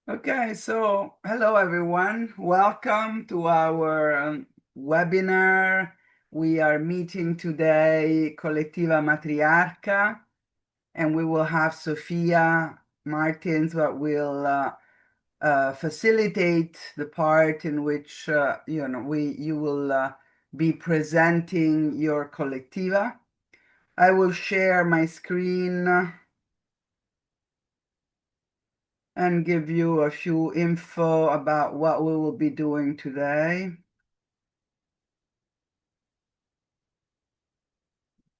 Okay, so hello everyone. Welcome to our webinar. We are meeting today Coletiva Matriarca, and we will have Sophia Martins that will facilitate the part in which you will be presenting your Colectiva. I will share my screen and give you a few info about what we will be doing today.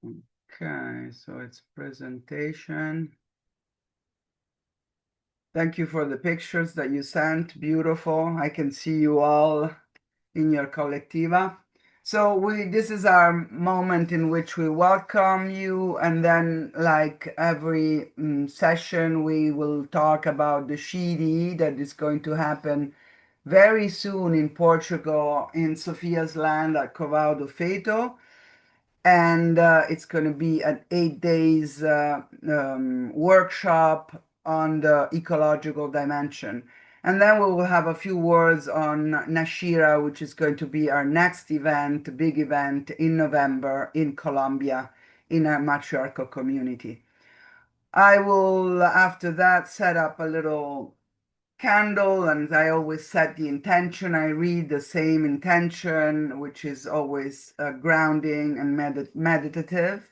Okay, so it's presentation. Thank you for the pictures that you sent. Beautiful. I can see you all in your Colectiva. So this is our moment in which we welcome you, and then like every session, we will talk about the SHE-EDE that is going to happen very soon in Portugal, in Sophia's land at Covao do Feito. And it's going to be an 8 days workshop on the ecological dimension. And then we will have a few words on Nashira, which is going to be our next event, big event in November in Colombia, in a matriarchal community. I will, after that, set up a little candle, and I always set the intention. I read the same intention, which is always grounding and meditative.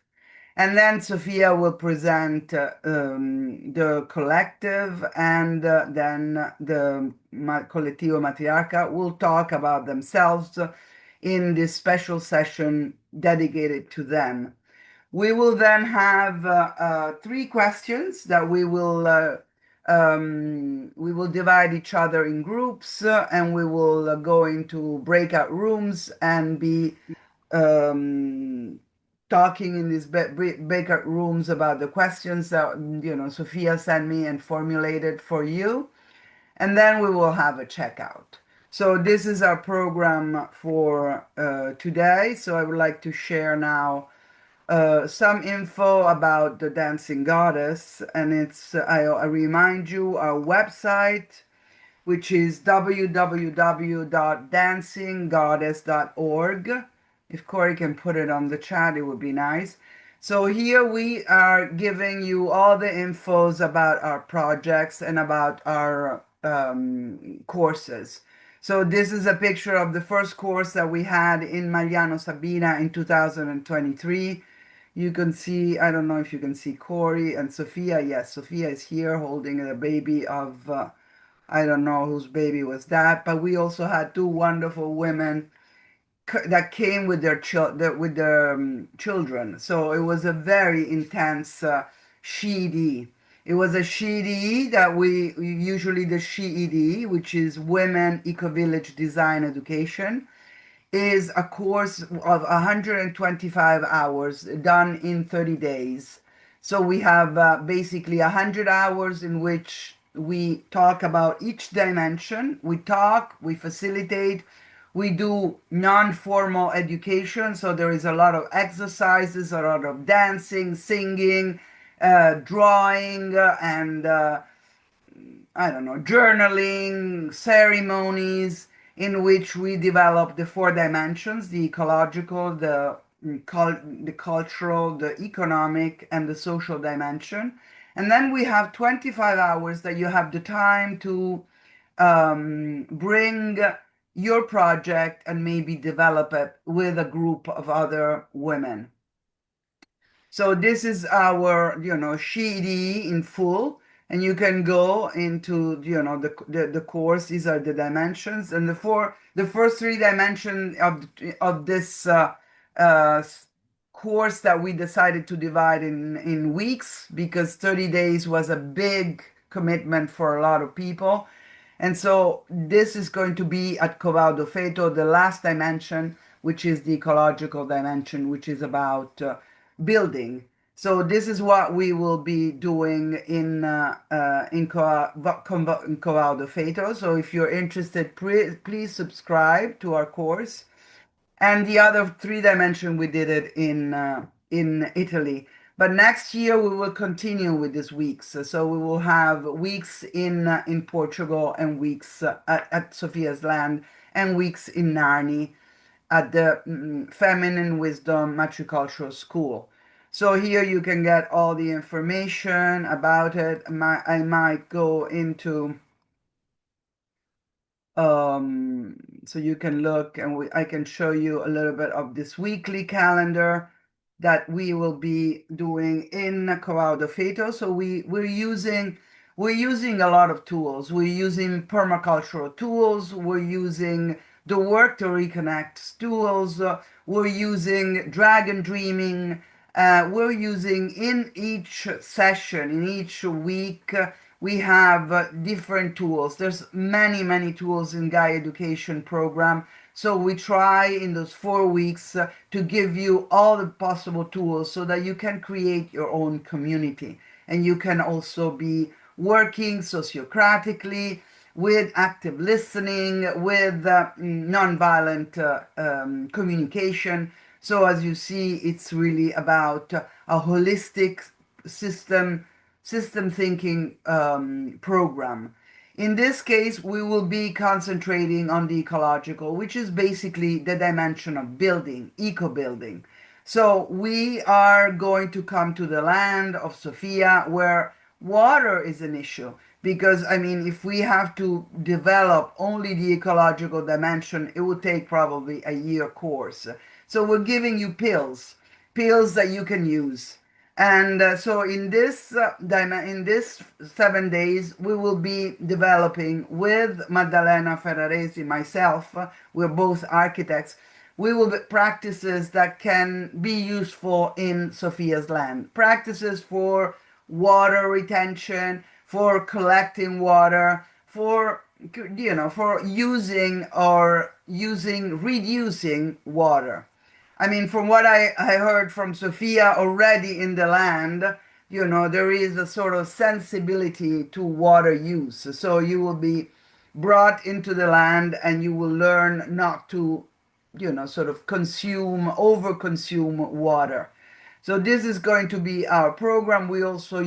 And then Sophia will present the collective, and then the Coletivo Matriarca will talk about themselves in this special session dedicated to them. We will then have three questions that we will divide each other in groups, and we will go into breakout rooms and be um, talking in these breakout rooms about the questions that Sophia sent me and formulated for you, and then we will have a checkout. So this is our program for today. So I would like to share now some info about the dancing goddess, and I remind you our website, which is www.dancinggoddess.org. If Corey can put it on the chat, it would be nice. So here we are giving you all the infos about our projects and about our courses. So this is a picture of the first course that we had in Mariano Sabina in 2023. You can see, I don't know if you can see Corey and Sophia. Yes, Sophia is here holding the baby of, I don't know whose baby was that, but we also had two wonderful women that came with their children. So it was a very intense SHE-EDE. It was a SHE-EDE that we usually the SHE-EDE, which is Women Eco-Village Design Education, is a course of 125 hours done in 30 days. So we have basically 100 hours in which we talk about each dimension. We talk, we facilitate, we do non-formal education. So there is a lot of exercises, a lot of dancing, singing, drawing, and I don't know, journaling, ceremonies in which we develop the four dimensions, the ecological, the cultural, the economic, and the social dimension. And then we have 25 hours that you have the time to bring your project and maybe develop it with a group of other women. So this is our, SHE-EDE in full, and you can go into, the course. These are the dimensions, and the first three dimensions of this uh, course that we decided to divide in weeks, because 30 days was a big commitment for a lot of people. And so this is going to be at Covao do Feito, the last dimension, which is the ecological dimension, which is about building. So this is what we will be doing in Covao do Feito. So if you're interested, please subscribe to our course. And the other three dimension, we did it in Italy. But next year we will continue with these weeks. So we will have weeks in Portugal and weeks at Sophia's Land and weeks in Narni at the Feminine Wisdom Matricultural School. So here you can get all the information about it. I might go into so you can look and I can show you a little bit of this weekly calendar that we will be doing in Corral do Feito. So we're using a lot of tools. We're using permacultural tools. We're using the work to reconnect tools. We're using dragon dreaming. We're using in each session, in each week, we have different tools. There's many tools in Gaia Education program. So we try in those 4 weeks to give you all the possible tools so that you can create your own community. And you can also be working sociocratically with active listening, with nonviolent communication. So as you see, it's really about a holistic system thinking program. In this case, we will be concentrating on the ecological, which is basically the dimension of building, eco building. So we are going to come to the land of Sofia where water is an issue. Because, I mean, if we have to develop only the ecological dimension, it would take probably a year course. So we're giving you pills that you can use. And so in this 7 days, we will be developing with Maddalena Ferraresi, myself, we're both architects, we will be practices that can be useful in Sophia's Land. Practices for water retention, for collecting water, for reducing water. I mean, from what I heard from Sophia already in the land, there is a sort of sensibility to water use. So you will be brought into the land and you will learn not to, sort of over consume water. So this is going to be our program. We also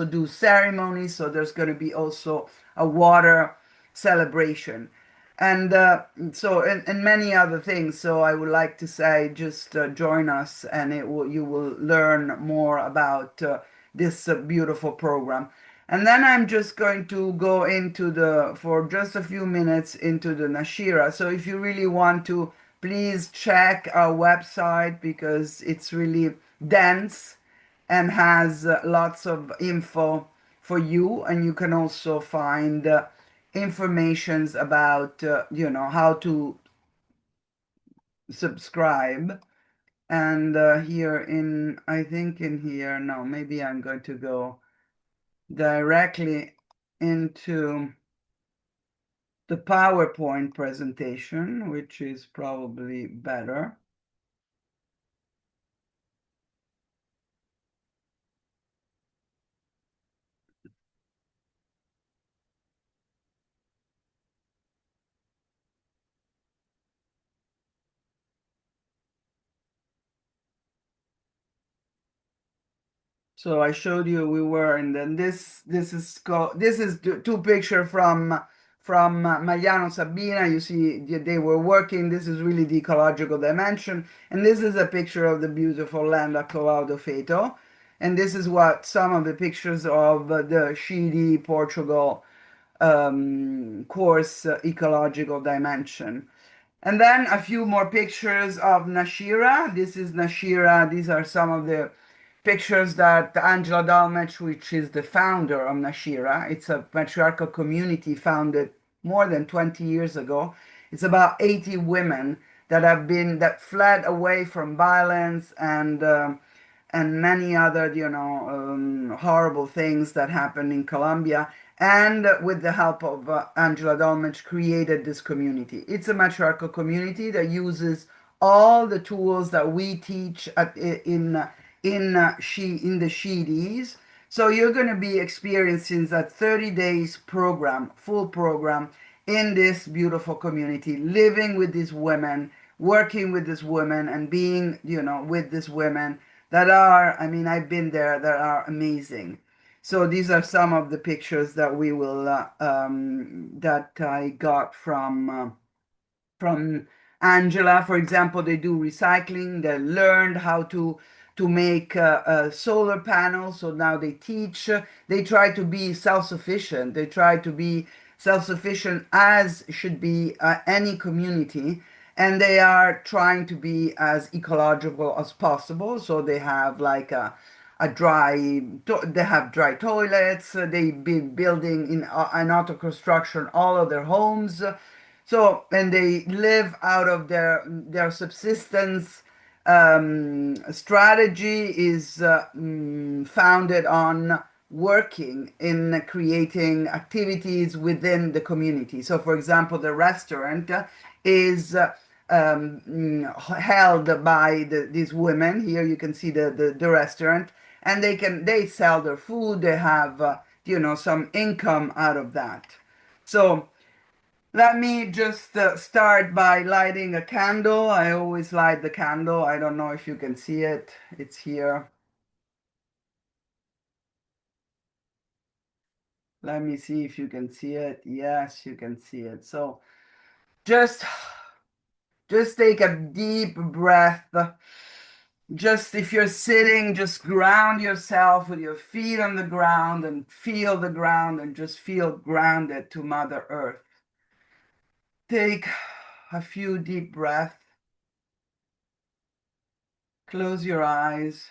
do ceremonies, so there's going to be also a water celebration, and and many other things. So I would like to say, just join us, and you will learn more about this beautiful program. And then I'm just going to go for just a few minutes into the Nashira. So if you really want to, please check our website because it's really dense and has lots of info for you. And you can also find informations about, how to subscribe. And I think in here, no, maybe I'm going to go directly into the PowerPoint presentation, which is probably better. So I showed you we were, and then this is two picture from Mariano Sabina. You see they were working. This is really the ecological dimension, and this is a picture of the beautiful land of Coval do Feito, and this is what some of the pictures of the SHE-EDE Portugal course ecological dimension. And then a few more pictures of Nashira. This is Nashira. These are some of the pictures that Angela Dolmetsch, which is the founder of Nashira, it's a matriarchal community founded more than 20 years ago. It's about 80 women that fled away from violence and many other, horrible things that happened in Colombia. And with the help of Angela Dolmetsch, created this community. It's a matriarchal community that uses all the tools that we teach in the SHE-EDEs. So you're going to be experiencing that 30 days program, full program, in this beautiful community, living with these women, working with these women, and being, with these women that are, I mean, I've been there, that are amazing. So these are some of the pictures that we will that I got from Angela. For example, they do recycling. They learned how to make solar panels. So now they teach. They try to be self-sufficient. They try to be self-sufficient as should be any community. And they are trying to be as ecological as possible. So they have like they have dry toilets. They've been building in auto construction all of their homes. So, and they live out of their subsistence strategy is founded on working in creating activities within the community. So, for example, the restaurant is held by these women. Here you can see the restaurant, and they sell their food. They have some income out of that. So let me just start by lighting a candle. I always light the candle. I don't know if you can see it. It's here. Let me see if you can see it. Yes, you can see it. So just just take a deep breath. Just if you're sitting, just ground yourself with your feet on the ground and feel the ground and just feel grounded to Mother Earth. Take a few deep breaths. Close your eyes.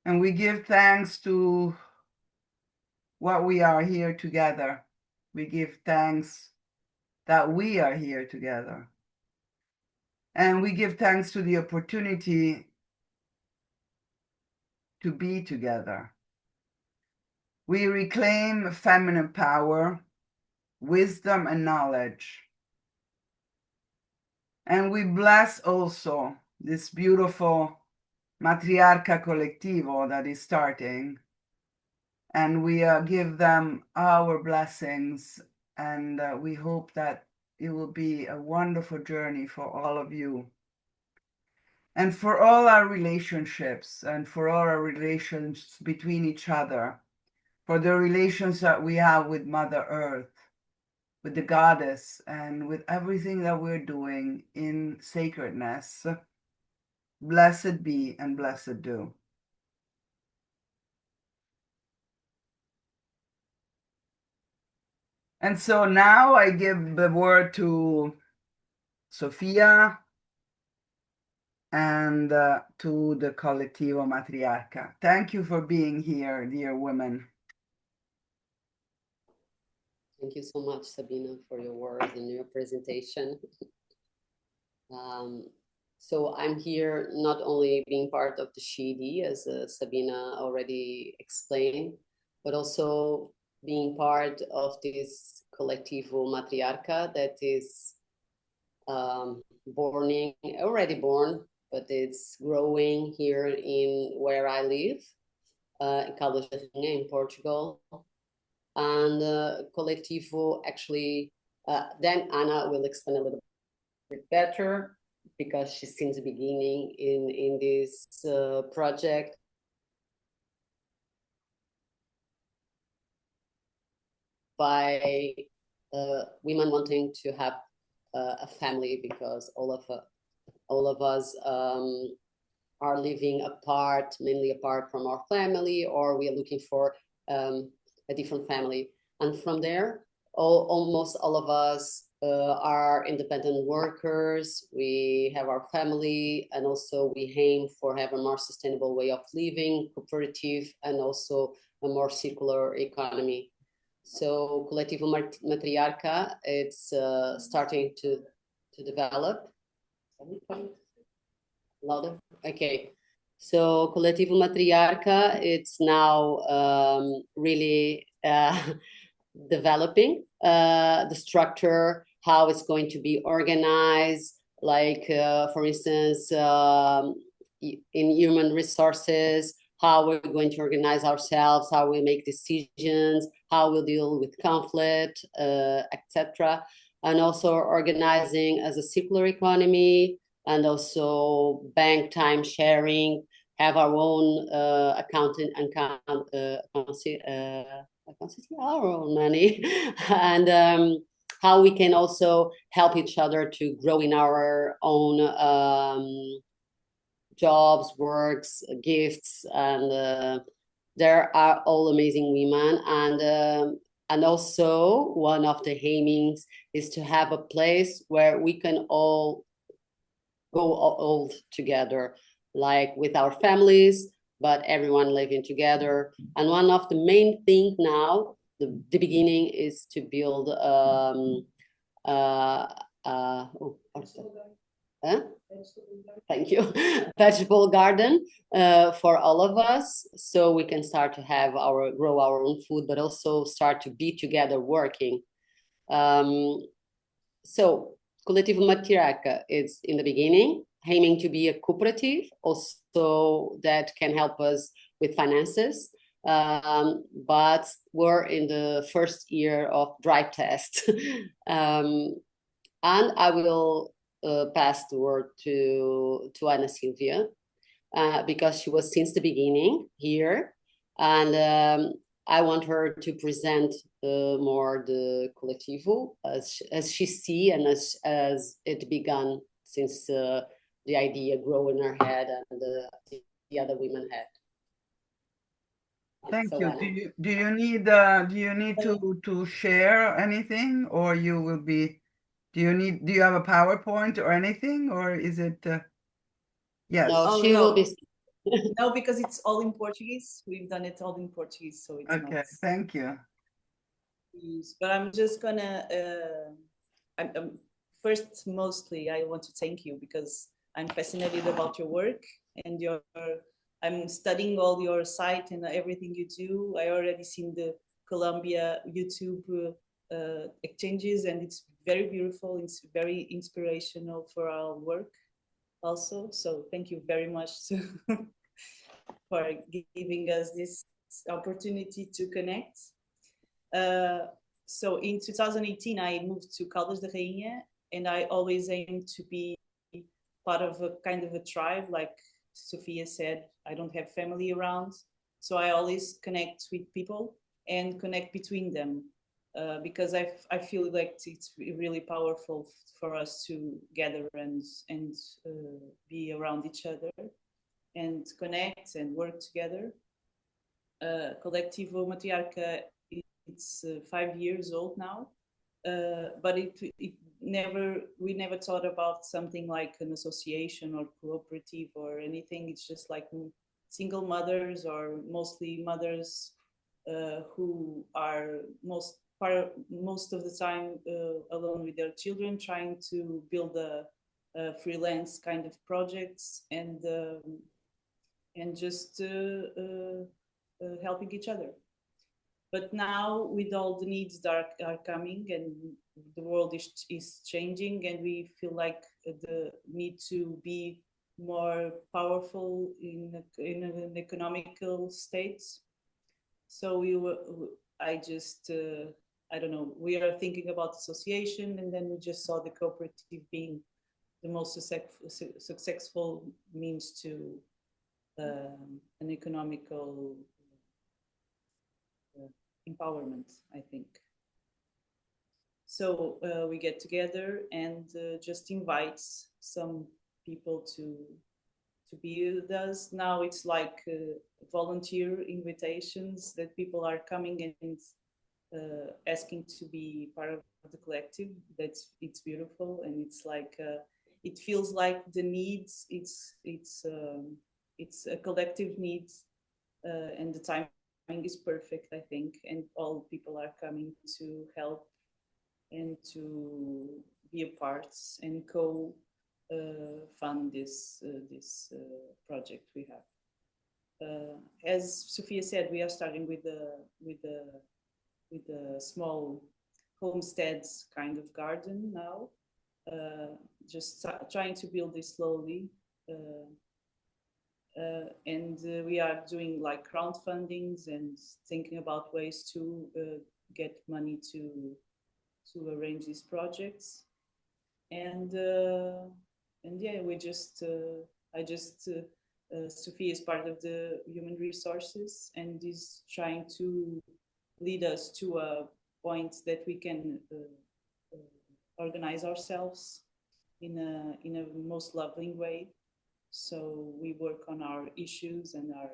And we give thanks to what we are here together. We give thanks that we are here together. And we give thanks to the opportunity to be together. We reclaim feminine power, wisdom, and knowledge. And we bless also this beautiful matriarca coletivo that is starting. And we give them our blessings, and we hope that it will be a wonderful journey for all of you. And for all our relationships, and for all our relations between each other, for the relations that we have with Mother Earth, with the Goddess, and with everything that we're doing in sacredness, blessed be and blessed do. And so now I give the word to Sofia and to the Coletivo Matriarca. Thank you for being here, dear women. Thank you so much, Sabina, for your words and your presentation. So I'm here not only being part of the SHE-EDE, as Sabina already explained, but also being part of this Coletivo Matriarca that is already born, but it's growing here in where I live, in Coletiva, in Portugal. And Coletivo actually, then Anna will explain a little bit better because she's since the beginning in this project. By women wanting to have a family, because all of us are living apart, mainly apart from our family, or we are looking for a different family. And from there, almost all of us are independent workers. We have our family, and also we aim for have a more sustainable way of living, cooperative, and also a more circular economy. So Cooperativa Matriarca, it's starting to develop. Louder? Okay. So Cooperativa Matriarca, it's now really developing the structure, how it's going to be organized, like for instance, in human resources, how we're going to organize ourselves, how we make decisions, how we'll deal with conflict, etc. and also organizing as a circular economy, and also bank time sharing, have our own our own money, and how we can also help each other to grow in our own jobs, works, gifts, and there are all amazing women. And also one of the aimings is to have a place where we can all go all together, like with our families, but everyone living together. And one of the main things now, the beginning, is to build huh? Thank you. Vegetable garden for all of us, so we can start to have grow our own food, but also start to be together working. So Coletiva Matriarca is in the beginning, aiming to be a cooperative, also that can help us with finances. But we're in the first year of drive test. And I will pass the word to Ana Silvia, because she was since the beginning here. And I want her to present more the Coletivo as she see and as it began since the idea grew in her head and the other women had. Thank So, you. Anna. Do you need to share anything, or you will be? Do you have a PowerPoint or anything, or is it? Yes. No, Oh, she no. will be. No, because it's all in Portuguese. We've done it all in Portuguese, so it's Okay. not. Thank you. But I'm just gonna. First, mostly, I want to thank you because I'm fascinated about your work and your. I'm studying all your site and everything you do. I already seen the Colombia YouTube exchanges, and it's very beautiful. It's very inspirational for our work, also. So thank you very much for giving us this opportunity to connect. So in 2018, I moved to Caldas da Rainha, and I always aimed to be part of a kind of a tribe. Like Sophia said, I don't have family around, so I always connect with people and connect between them, because I feel like it's really powerful for us to gather and be around each other and connect and work together. Cooperativa Matriarca, it's 5 years old now, but we never thought about something like an association or cooperative or anything. It's just like single mothers, or mostly mothers who are most of the time alone with their children, trying to build a freelance kind of projects and just helping each other. But now, with all the needs that are coming and the world is changing, and we feel like the need to be more powerful in an economical state. So I don't know, we are thinking about association, and then we just saw the cooperative being the most successful means to an economical empowerment, I think. So we get together and just invite some people to be with us. Now it's like volunteer invitations that people are coming and asking to be part of the collective. It's beautiful, and it's like it feels like the needs. It's a collective need, and the timing is perfect, I think, and all people are coming to help and to be a part and fund this project we have. As Sophia said, we are starting with a small homesteads kind of garden now, just trying to build this slowly. And we are doing like crowdfundings and thinking about ways to get money to arrange these projects. And yeah, Sophie is part of the human resources and is trying to lead us to a point that we can organize ourselves in a most loving way. So we work on our issues and our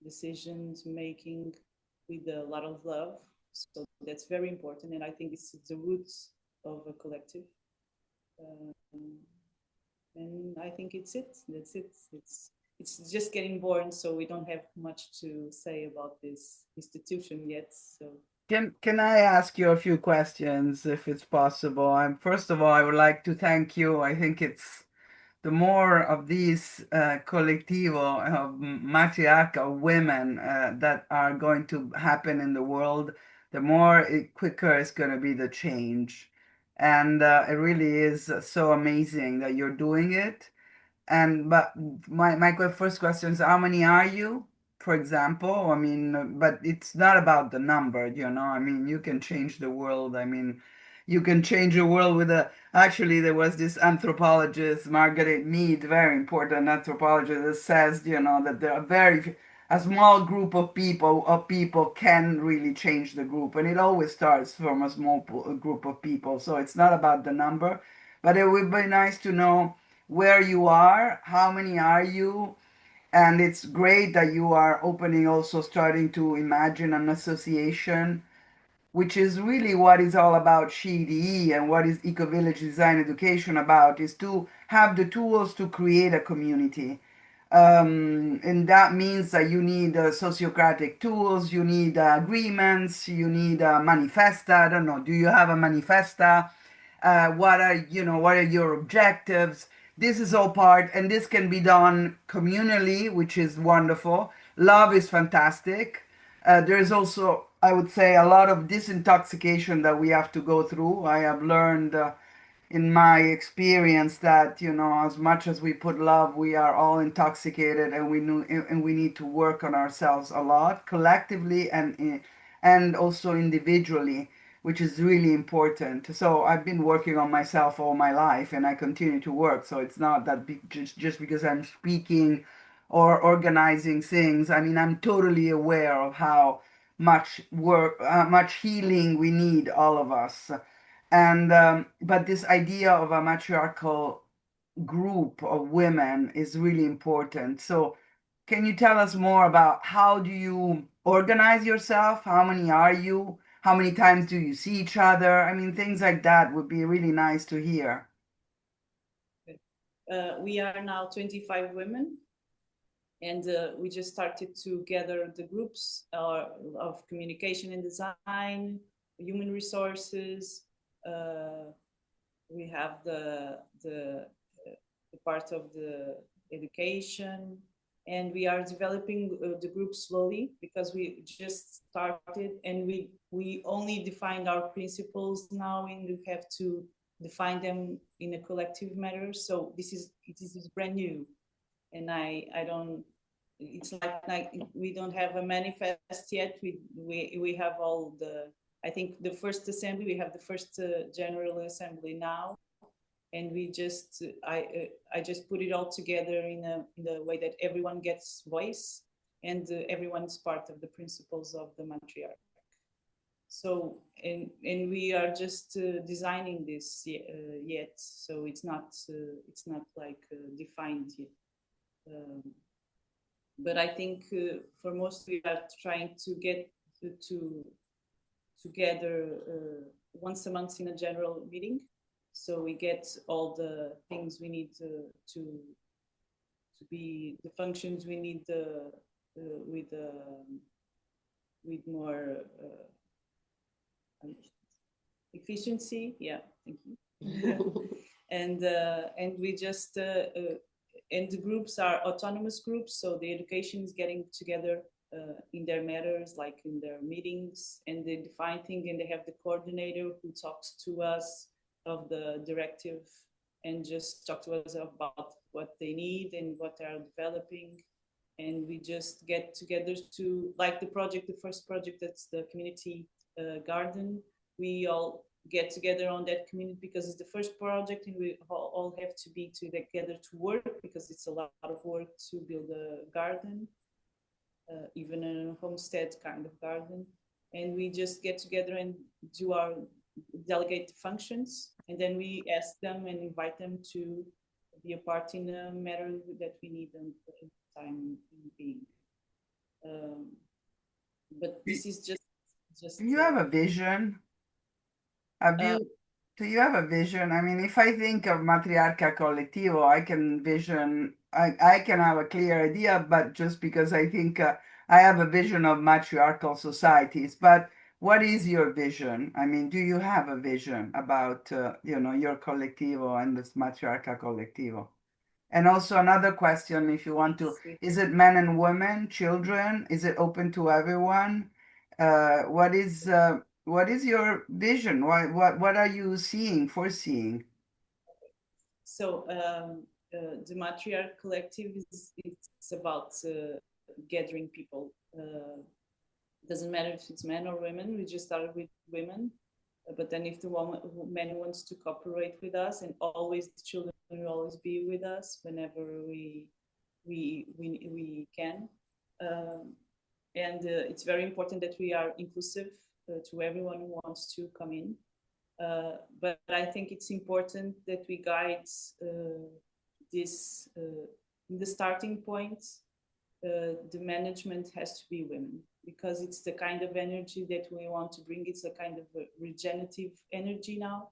decisions making with a lot of love. So that's very important, and I think it's the roots of a collective. And I think it's it. That's it. It's just getting born, so we don't have much to say about this institution yet. So Can I ask you a few questions if it's possible? First of all, I would like to thank you. I think it's the more of these colectivo matriarchal women that are going to happen in the world, the more quicker it's going to be the change. And it really is so amazing that you're doing it. But my first question is, how many are you, for example? I mean, but it's not about the number, you know. I mean, you can change the world. I mean, you can change the world with a. Actually, there was this anthropologist, Margaret Mead, very important anthropologist, that says, you know, that there are a small group of people can really change the group, and it always starts from a small group of people. So it's not about the number, but it would be nice to know where you are, how many are you, and it's great that you are opening, also starting to imagine an association, which is really what is all about SHE-EDE and what is Eco-Village Design Education about, is to have the tools to create a community. And that means that you need sociocratic tools, you need agreements, you need a manifesta. I don't know, do you have a manifesta? What are your objectives? This is all part, and this can be done communally, which is wonderful. Love is fantastic. There's also, I would say, a lot of disintoxication that we have to go through. I have learned in my experience that, you know, as much as we put love, we are all intoxicated, and we need to work on ourselves a lot collectively and also individually, which is really important. So I've been working on myself all my life, and I continue to work. So it's not that just because I'm speaking or organizing things. I mean, I'm totally aware of how much work, much healing we need, all of us. And but this idea of a matriarchal group of women is really important. So can you tell us more about how do you organize yourself? How many are you? How many times do you see each other? I mean, things like that would be really nice to hear. we are now 25 women, and we just started to gather the groups of communication and design, human resources. We have the part of the education, and we are developing the group slowly because we just started, and we only defined our principles now, and we have to define them in a collective manner. So this is brand new, and I don't. It's like we don't have a manifest yet. We have all the. I think the first assembly, we have the first general assembly now, and we just I just put it all together in the way that everyone gets voice, and everyone is part of the principles of the matriarch. So and we are just designing this yet, so it's not like defined yet. But I think for most we are trying to get to together once a month in a general meeting, so we get all the things we need to be the functions we need with more efficiency. Yeah, thank you. And we just and the groups are autonomous groups, so the education is getting together in their matters, like in their meetings, and they define things, and they have the coordinator who talks to us of the directive and just talk to us about what they need and what they are developing. And we just get together to, like the first project, that's the community garden. We all get together on that community, because it's the first project and we all have to be together to work, because it's a lot of work to build a garden, even a homestead kind of garden. And we just get together and do our delegate functions, and then we ask them and invite them to be a part in a matter that we need them for time being. But this is just. Do you have a vision? Have you? Do you have a vision? I mean, if I think of Matriarca Coletivo, I can vision. I can have a clear idea, but just because I think I have a vision of matriarchal societies. But what is your vision? I mean, do you have a vision about your Coletivo and this Matriarca Coletivo? And also another question, if you want to, is it men and women, children? Is it open to everyone? What is your vision? What are you foreseeing? So the Matriarch Collective it's about gathering people. Doesn't matter if it's men or women. We just started with women, but then if the man wants to cooperate with us, and always the children will always be with us whenever we can. And it's very important that we are inclusive to everyone who wants to come in. But I think it's important that we guide this in the starting point. The management has to be women, because it's the kind of energy that we want to bring. It's a kind of a regenerative energy now,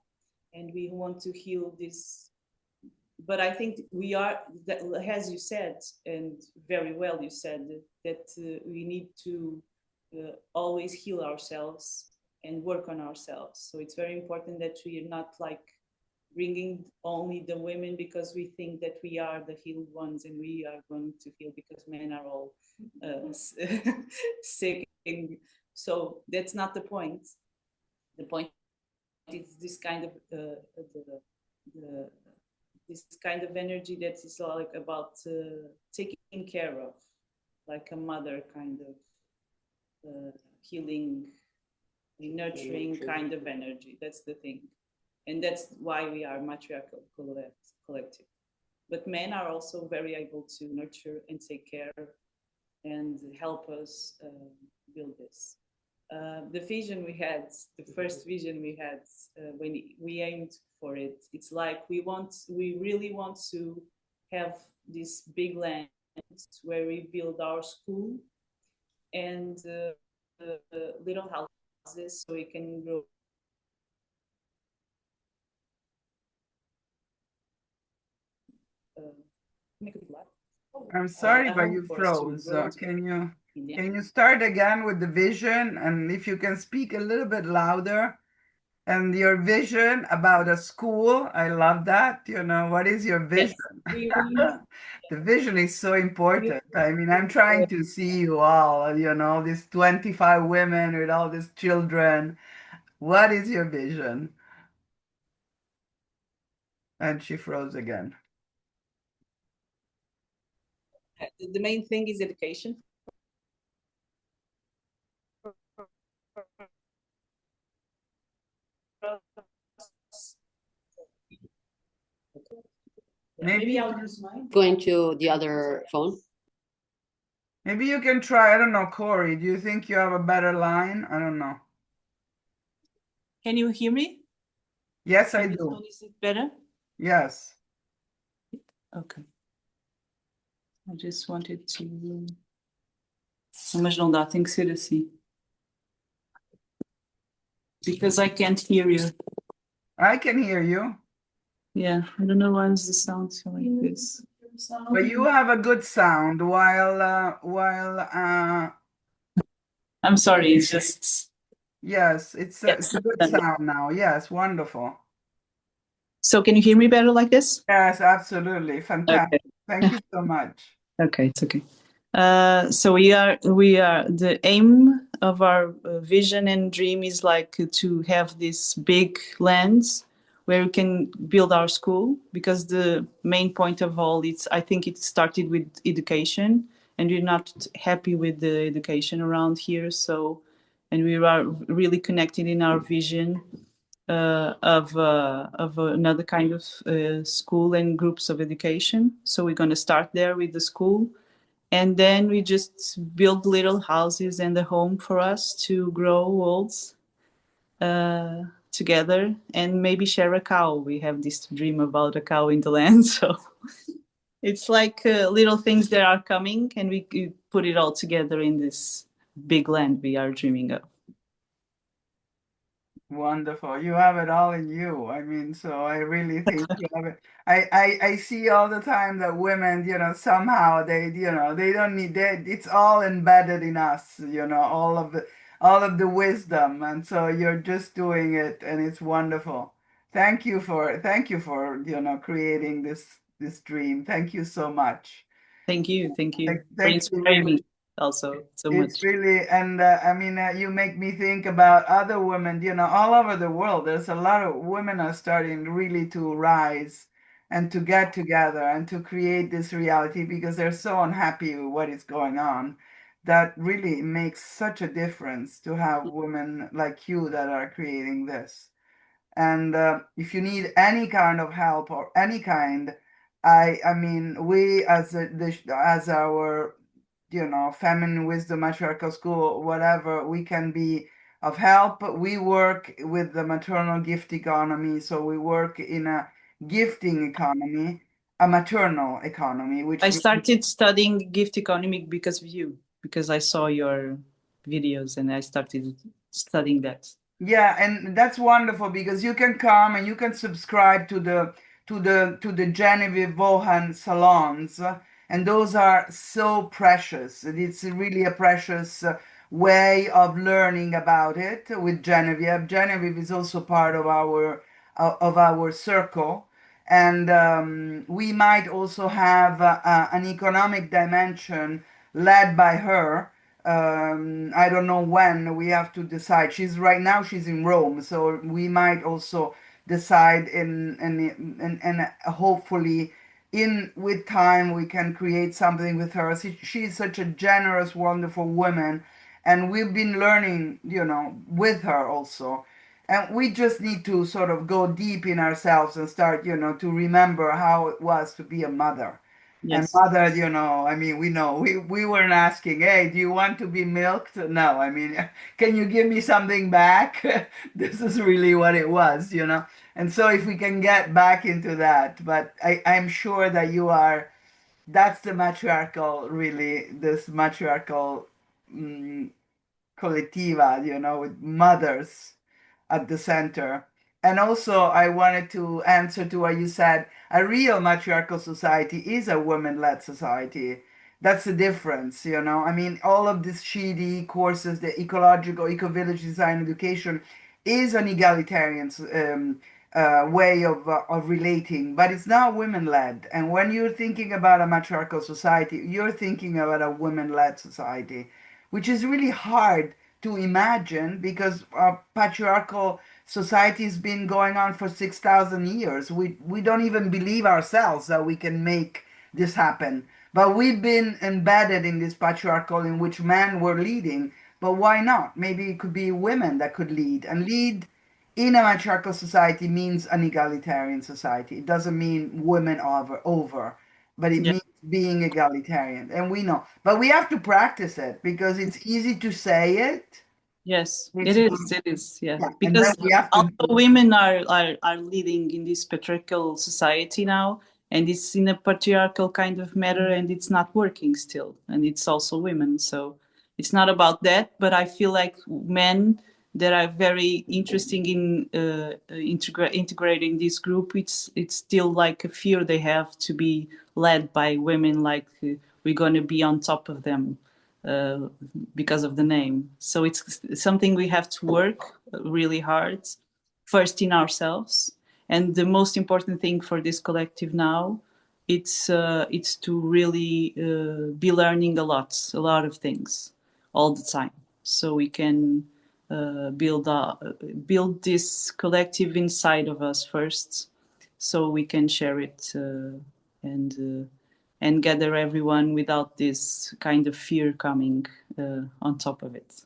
and we want to heal this. But I think we are, as you said, and very well you said, that we need to always heal ourselves and work on ourselves. So it's very important that we are not like bringing only the women because we think that we are the healed ones and we are going to heal because men are all sick. So that's not the point. The point is this kind of this kind of energy that is like about taking care of, like a mother kind of healing, nurturing kind of energy. That's the thing. And that's why we are matriarchal collective. But men are also very able to nurture and take care and help us build this. The vision we had, the first vision we had when we aimed for it, it's like we really want to have this big land where we build our school and little houses so we can grow. I'm sorry, but you froze. Can you start again with the vision? And if you can speak a little bit louder. And your vision about a school, I love that. What is your vision? Yes. The vision is so important. I mean, I'm trying to see you all, these 25 women with all these children. What is your vision? And she froze again. The main thing is education. Maybe I'll use mine. Going to the other phone. Maybe you can try. I don't know, Corey. Do you think you have a better line? I don't know. Can you hear me? Yes, I do. Is it better? Yes. Okay. I just wanted to. Mas não dá, tem que ser assim. Because I can't hear you. I can hear you. Yeah, I don't know why the sound like this. But you have a good sound while I'm sorry, it's just. Yes, it's a good sound now. Yes, wonderful. So can you hear me better like this? Yes, absolutely. Fantastic. Okay. Thank you so much. Okay, it's okay. So we are the aim of our vision and dream is like to have this big lands where we can build our school, because the main point of all I think it started with education, and we're not happy with the education around here. So, and we are really connected in our vision of another kind of school and groups of education. So we're going to start there with the school, and then we just build little houses and a home for us to grow old together, and maybe share a cow. We have this dream about a cow in the land, so it's like little things that are coming, and we put it all together in this big land we are dreaming of. Wonderful. You have it all in you. I mean, so I really think you have it. I see all the time that women, somehow they don't need that. It's all embedded in us, all of the wisdom. And so you're just doing it and it's wonderful. Thank you for, creating this dream. Thank you so much. Thank you for Thank you inspiring really. me also so It's much. really, and I mean, you make me think about other women, all over the world. There's a lot of women are starting really to rise and to get together and to create this reality because they're so unhappy with what is going on. That really makes such a difference to have women like you that are creating this. And if you need any kind of help or any kind, I mean, we as our feminine wisdom matriarchal school, whatever, we can be of help. We work with the maternal gift economy, so we work in a gifting economy, a maternal economy, I which started studying gift economic because of you, because I saw your videos and I started studying that. yeah, and that's wonderful because you can come and you can subscribe to the Genevieve Vaughan salons, and those are so precious. It's really a precious way of learning about it with Genevieve. Genevieve is also part of our circle, and we might also have an economic dimension led by her. I don't know when we have to decide. She's in Rome, so we might also decide and hopefully in with time we can create something with her. She's such a generous, wonderful woman, and we've been learning, with her also. And we just need to sort of go deep in ourselves and start, to remember how it was to be a mother. And Yes. mother, I mean, we know we weren't asking, hey, do you want to be milked? No, I mean, can you give me something back? This is really what it was. And so if we can get back into that, but I'm sure that that's the matriarchal, really, this matriarchal Coletiva, with mothers at the center. And also, I wanted to answer to what you said. A real matriarchal society is a women-led society. That's the difference. I mean, all of these SHE-EDE courses, the ecological, eco-village design education, is an egalitarian way of relating, but it's not women-led. And when you're thinking about a matriarchal society, you're thinking about a women-led society, which is really hard to imagine because patriarchal society has been going on for 6,000 years. We don't even believe ourselves that we can make this happen. But we've been embedded in this patriarchal in which men were leading. But why not? Maybe it could be women that could lead. And lead in a matriarchal society means an egalitarian society. It doesn't mean women over, but it Yeah. means being egalitarian. And we know. But we have to practice it because it's easy to say it. Yes, it It's is. It is. Yeah, Yeah, and then because we have to also do. women are leading in this patriarchal society now, and it's in a patriarchal kind of matter, and it's not working still, and it's also women. So it's not about that, but I feel like men that are very interesting in integrating this group. It's still like a fear they have to be led by women, like we're going to be on top of them uh, because of the name. So it's something we have to work really hard first in ourselves. And the most important thing for this collective now, it's to really be learning a lot of things all the time, so we can build this collective inside of us first, so we can share it and and gather everyone without this kind of fear coming on top of it.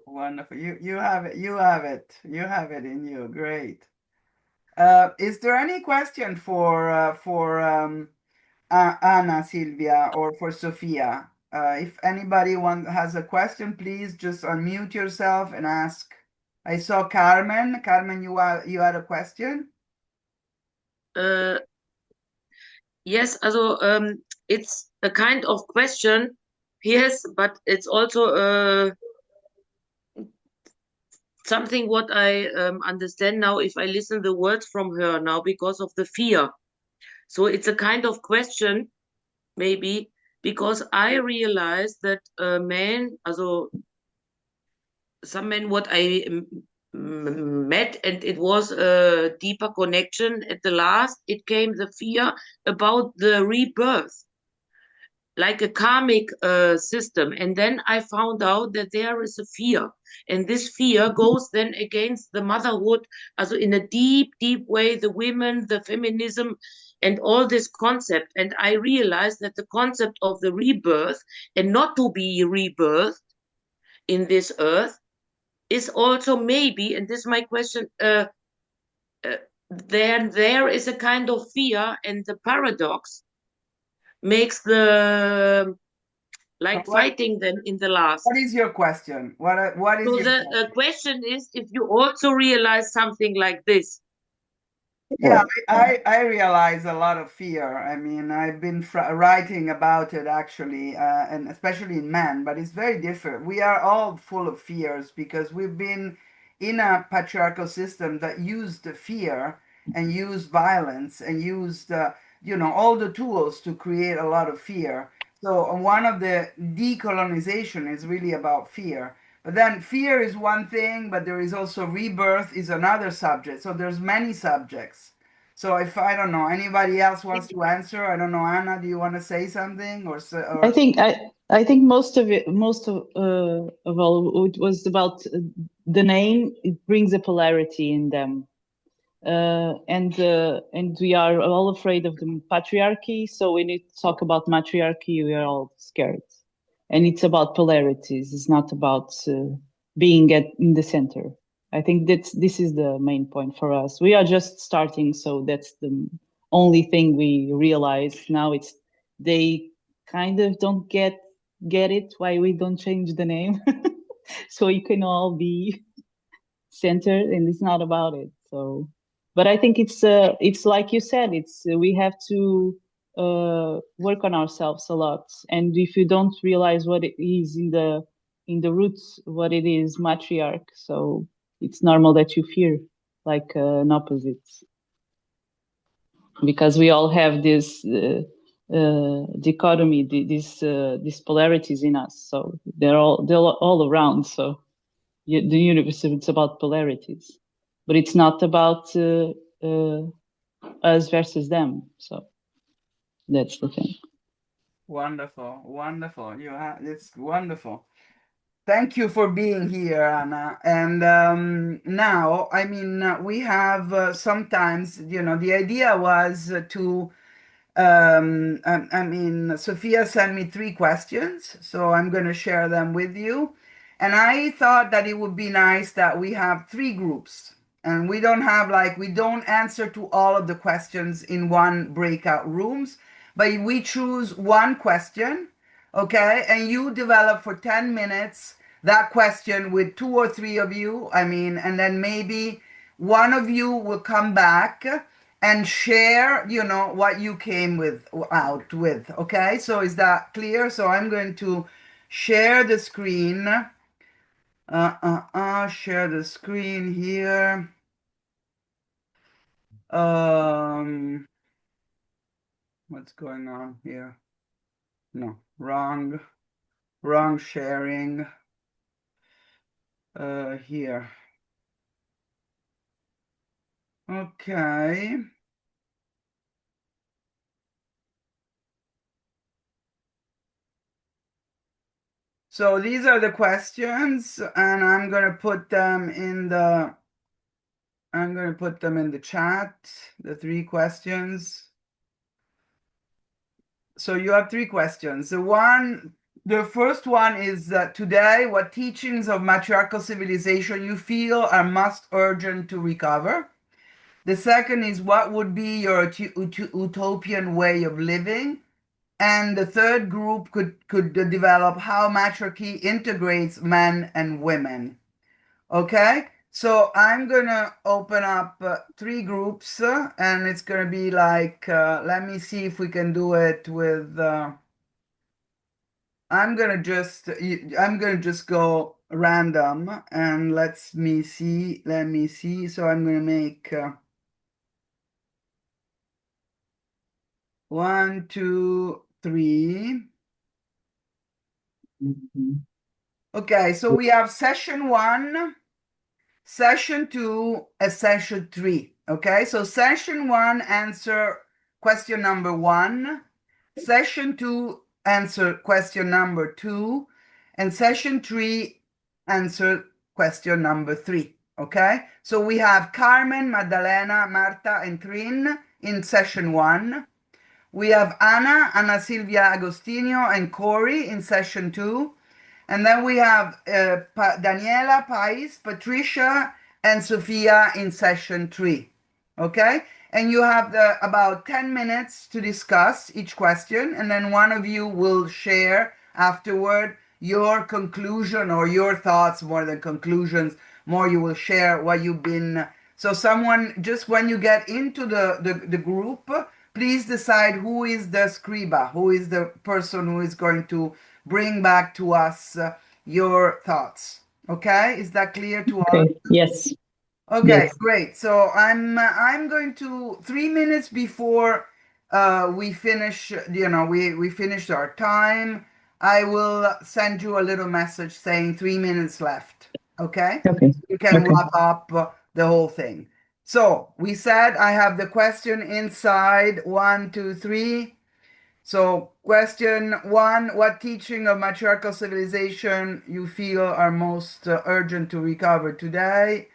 Wonderful. You have it. You have it. You have it in you. Great. Is there any question for Anna, Silvia, or for Sophia? If anybody has a question, please just unmute yourself and ask. I saw Carmen. Carmen, you had a question? Yes, also it's a kind of question, yes, but it's also something what I understand now if I listen the words from her now because of the fear. So it's a kind of question, maybe, because I realized that men, also some men what I met, and it was a deeper connection. At the last, it came the fear about the rebirth, like a karmic system. And then I found out that there is a fear, and this fear goes then against the motherhood, also in a deep, deep way, the women, the feminism, and all this concept. And I realized that the concept of the rebirth and not to be rebirthed in this earth is also maybe, and this is my question, there is a kind of fear, and the paradox makes the like What fighting them in the last. What is your question? What is So your the question is if you also realize something like this. Yeah, I realize a lot of fear. I mean, I've been writing about it actually, and especially in men, but it's very different. We are all full of fears because we've been in a patriarchal system that used fear and used violence and used, all the tools to create a lot of fear. So one of the decolonization is really about fear. But then fear is one thing, but there is also rebirth is another subject. So there's many subjects. So if I don't know, anybody else wants to answer? I don't know, Anna, do you want to say something or I think most of all it was about the name. It brings a polarity in them, and we are all afraid of the patriarchy. So when you talk about matriarchy, we are all scared, and it's about polarities. It's not about being in the center. I think this is the main point for us. We are just starting, so that's the only thing we realize now. It's they kind of don't get it why we don't change the name, so you can all be centered, and it's not about it. So, but I think it's like you said, it's we have to work on ourselves a lot, and if you don't realize what it is in the roots, what it is, matriarch, so it's normal that you fear like an opposite, because we all have this dichotomy, these polarities in us, so they're all around. So the universe, it's about polarities, but it's not about us versus them. So that's the thing. Wonderful, wonderful. It's wonderful. Thank you for being here, Anna. And now, I mean, we have sometimes, the idea was to I mean, Sophia sent me 3 questions, so I'm going to share them with you. And I thought that it would be nice that we have 3 groups, and we don't answer to all of the questions in one breakout rooms, but we choose one question, okay? And you develop for 10 minutes that question with 2 or 3 of you. I mean, and then maybe one of you will come back and share, what you came out with. Okay, so is that clear? So I'm going to share the screen. Share the screen here. What's going on here? No, wrong sharing. Here. Okay. So these are the questions, and I'm going to put them in the chat, the 3 questions. So you have 3 questions. The The first one is today, what teachings of matriarchal civilization you feel are most urgent to recover. The second is what would be your utopian way of living. And the third group could develop how matriarchy integrates men and women. Okay, so I'm gonna open up three groups, and it's gonna be like, let me see if we can do it with. I'm gonna just go random, and let me see. So I'm gonna make 1, 2, 3. Okay, so we have session 1, session 2, and session 3. Okay, so session 1 answer question number 1, session 2 answer question number 2, and session 3 answer question number 3. Okay, so we have Carmen, Maddalena, Marta, and Trin in session 1. We have Anna Silvia Agostinho, and Corey in session 2. And then we have Daniela, Pais, Patricia, and Sophia in session 3. Okay? And you have about 10 minutes to discuss each question, and then one of you will share afterward your conclusion or your thoughts, more than conclusions, more you will share what you've been. So someone, just when you get into the group, please decide who is the scriba, who is the person who is going to bring back to us your thoughts. Okay, is that clear to all? Okay. Yes. Okay, Yes. great. So I'm going to 3 minutes before we finish. We finished our time. I will send you a little message saying 3 minutes left. Okay. Okay. You can Okay. wrap up the whole thing. So we said I have the question inside 1, 2, 3. So question 1, what teaching of matriarchal civilization you feel are most urgent to recover today?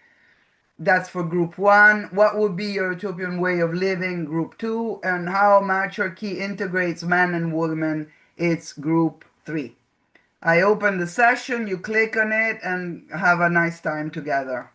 That's for group 1. What would be your utopian way of living? Group 2. And how matriarchy integrates men and women? It's group 3. I open the session, you click on it, and have a nice time together.